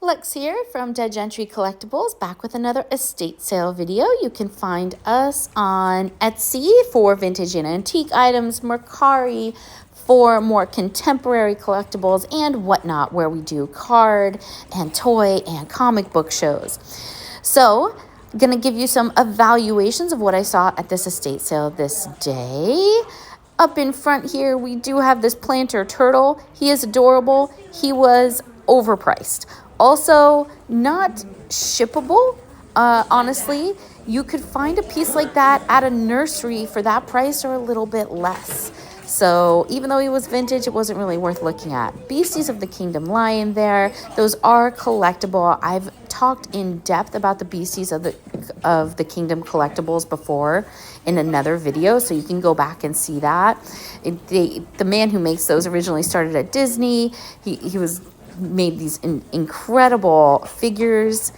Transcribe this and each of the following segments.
Lex here from Dead Gentry Collectibles, back with another estate sale video. You can find us on Etsy for vintage and antique items, Mercari for more contemporary collectibles, and Whatnot, where we do card and toy and comic book shows. So, I'm going to give you some evaluations of what I saw at this estate sale this day. Up in front here, we do have this planter turtle. He is adorable. He was overpriced. Also, not shippable. Honestly, you could find a piece like that at a nursery for that price or a little bit less. So even though he was vintage, it wasn't really worth looking at. Beasties of the Kingdom Lion there. Those are collectible. I've talked in depth about the Beasties of the Kingdom collectibles before in another video, so you can go back and see that. The man who makes those originally started at Disney. He made these incredible figures.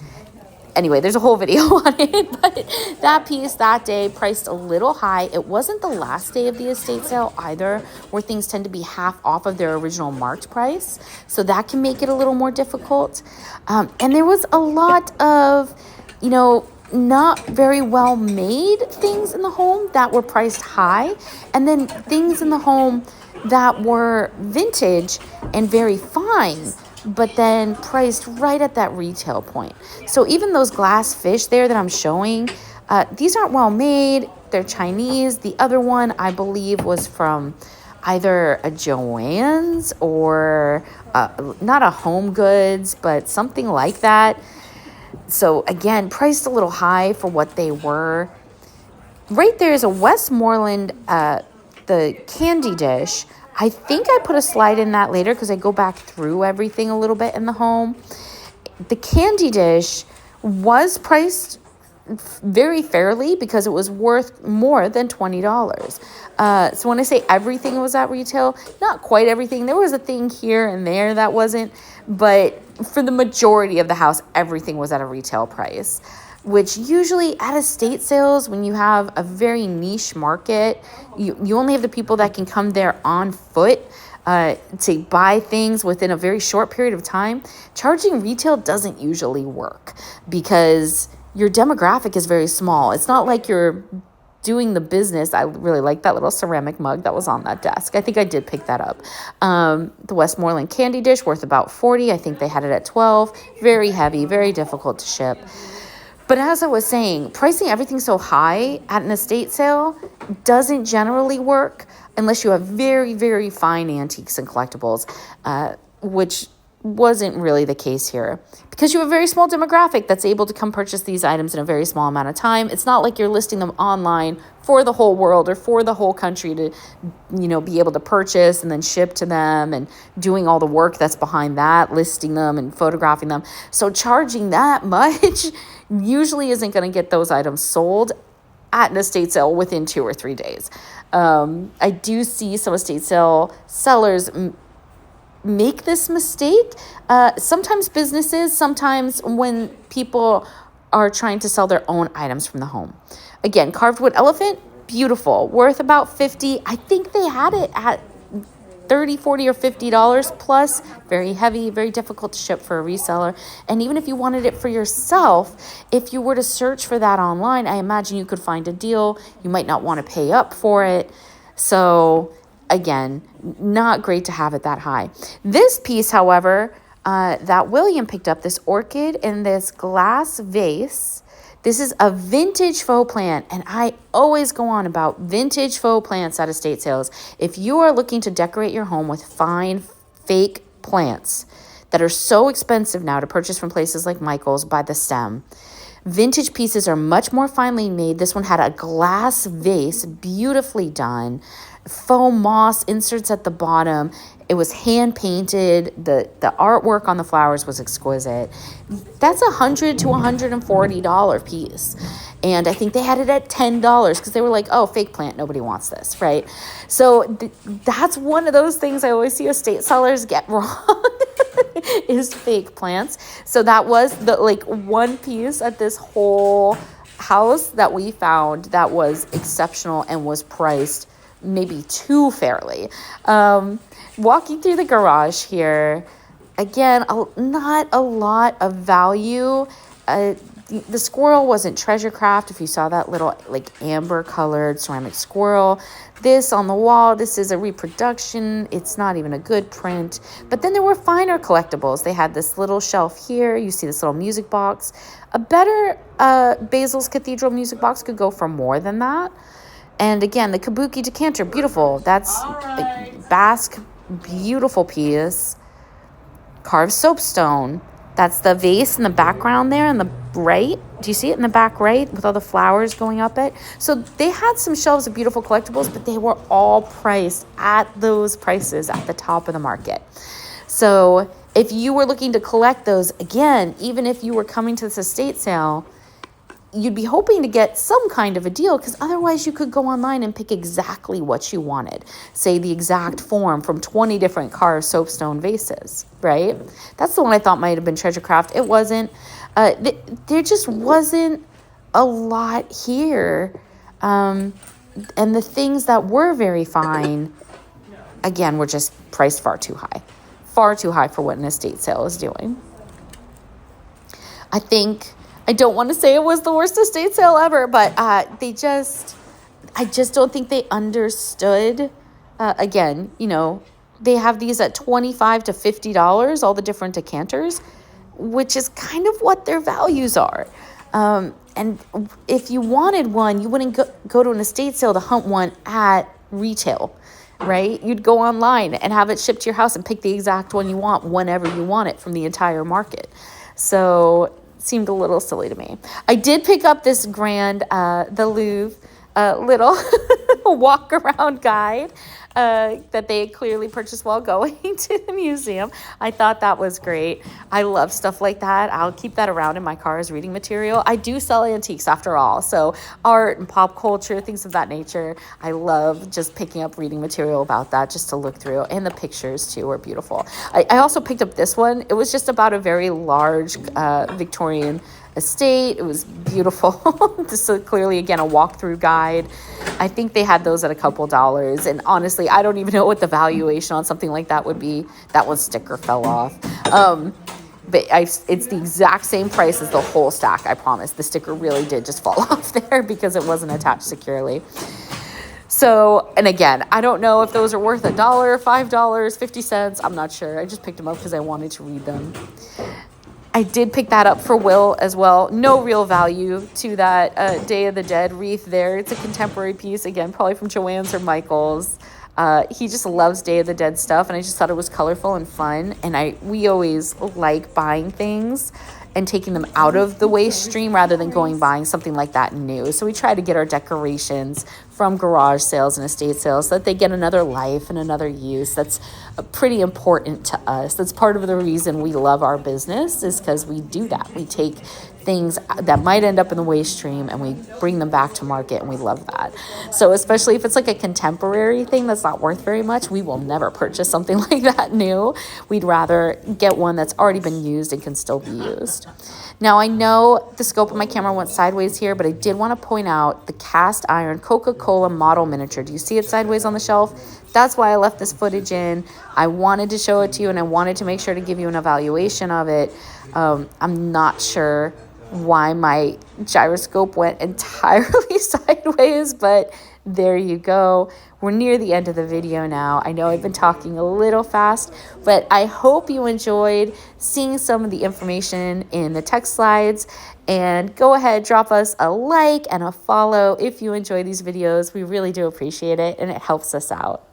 Anyway, there's a whole video on it, but that piece that day priced a little high. It wasn't the last day of the estate sale either, where things tend to be half off of their original marked price, so that can make it a little more difficult. And there was a lot of, not very well made things in the home that were priced high, and then things in the home that were vintage and very fine, but then priced right at that retail point. So even those glass fish there that I'm showing, these aren't well made. They're Chinese. The other one, I believe, was from either a Joann's or not a Home Goods, but something like that. So again, priced a little high for what they were. Right there is a Westmoreland, the candy dish. I think I put a slide in that later because I go back through everything a little bit in the home. The candy dish was priced very fairly because it was worth more than $20. So when I say everything was at retail, not quite everything. There was a thing here and there that wasn't, but for the majority of the house, everything was at a retail price, which usually at estate sales, when you have a very niche market, you only have the people that can come there on foot to buy things within a very short period of time. Charging retail doesn't usually work because your demographic is very small. It's not like you're doing the business. I really like that little ceramic mug that was on that desk. I think I did pick that up. The Westmoreland candy dish worth about $40. I think they had it at $12. Very heavy, very difficult to ship. But as I was saying, pricing everything so high at an estate sale doesn't generally work unless you have very, very fine antiques and collectibles, which wasn't really the case here. Because you have a very small demographic that's able to come purchase these items in a very small amount of time. It's not like you're listing them online for the whole world or for the whole country to, be able to purchase and then ship to them and doing all the work that's behind that, listing them and photographing them. So charging that much usually isn't going to get those items sold at an estate sale within 2 or 3 days. I do see some estate sale sellers make this mistake. Sometimes businesses, sometimes when people are trying to sell their own items from the home. Again, carved wood elephant, beautiful, worth about $50. I think they had it at $30, $40, or $50 plus. Very heavy, very difficult to ship for a reseller. And even if you wanted it for yourself, if you were to search for that online, I imagine you could find a deal. You might not want to pay up for it. So again, not great to have it that high. This piece, however, that William picked up, this orchid in this glass vase. This is a vintage faux plant, and I always go on about vintage faux plants at estate sales. If you are looking to decorate your home with fine, fake plants that are so expensive now to purchase from places like Michael's by the stem, vintage pieces are much more finely made. This one had a glass vase, beautifully done, faux moss inserts at the bottom. It was hand painted. The artwork on the flowers was exquisite. That's $100 to $140 piece. And I think they had it at $10 because they were like, oh, fake plant, nobody wants this, right? So that's one of those things I always see estate sellers get wrong is fake plants. So that was the one piece at this whole house that we found that was exceptional and was priced maybe too fairly. Walking through the garage here, Again, not a lot of value. The squirrel wasn't treasure craft. If you saw that little like amber colored ceramic squirrel, this on the wall, this is a reproduction. It's not even a good print. But then there were finer collectibles. They had this little shelf here. You see this little music box. A better Basil's Cathedral music box could go for more than that. And again, the kabuki decanter, beautiful. That's a Basque, beautiful piece. Carved soapstone. That's the vase in the background there in the right. Do you see it in the back right with all the flowers going up it? So they had some shelves of beautiful collectibles, but they were all priced at those prices at the top of the market. So if you were looking to collect those, again, even if you were coming to this estate sale, you'd be hoping to get some kind of a deal, because otherwise you could go online and pick exactly what you wanted. Say the exact form from 20 different carved soapstone vases, right? That's the one I thought might have been treasure craft. It wasn't. There just wasn't a lot here. And the things that were very fine, again, were just priced far too high. Far too high for what an estate sale is doing. I don't want to say it was the worst estate sale ever, but I just don't think they understood. Again, they have these at $25 to $50, all the different decanters, which is kind of what their values are. And if you wanted one, you wouldn't go to an estate sale to hunt one at retail, right? You'd go online and have it shipped to your house and pick the exact one you want whenever you want it from the entire market. So seemed a little silly to me. I did pick up this grand, the Louvre, little walk around guide that they clearly purchased while going to the museum. I thought that was great. I love stuff like that. I'll keep that around in my car as reading material. I do sell antiques after all, so art and pop culture, things of that nature. I love just picking up reading material about that just to look through, and the pictures too are beautiful. I also picked up this one. It was just about a very large Victorian estate. It was beautiful. This is clearly, again, a walkthrough guide. I think they had those at a couple dollars, and honestly, I don't even know what the valuation on something like that would be. That one sticker fell off. But it's the exact same price as the whole stack, I promise. The sticker really did just fall off there because it wasn't attached securely. So, and again, I don't know if those are worth $1, $5, 50 cents. I'm not sure. I just picked them up because I wanted to read them. I did pick that up for Will as well. No real value to that Day of the Dead wreath there. It's a contemporary piece, again, probably from Joann's or Michael's. He just loves Day of the Dead stuff, and I just thought it was colorful and fun. And we always like buying things and taking them out of the waste stream rather than buying something like that new. So we try to get our decorations from garage sales and estate sales so that they get another life and another use. That's pretty important to us. That's part of the reason we love our business, is because we do that. We take things that might end up in the waste stream and we bring them back to market, and we love that. So especially if it's like a contemporary thing that's not worth very much, we will never purchase something like that new. We'd rather get one that's already been used and can still be used. Now, I know the scope of my camera went sideways here, but I did want to point out the cast iron Coca-Cola model miniature. Do you see it sideways on the shelf? That's why I left this footage in. I wanted to show it to you, and I wanted to make sure to give you an evaluation of it. I'm not sure why my gyroscope went entirely sideways, but there you go. We're near the end of the video now. I know I've been talking a little fast, but I hope you enjoyed seeing some of the information in the text slides. And go ahead, drop us a like and a follow if you enjoy these videos. We really do appreciate it, and it helps us out.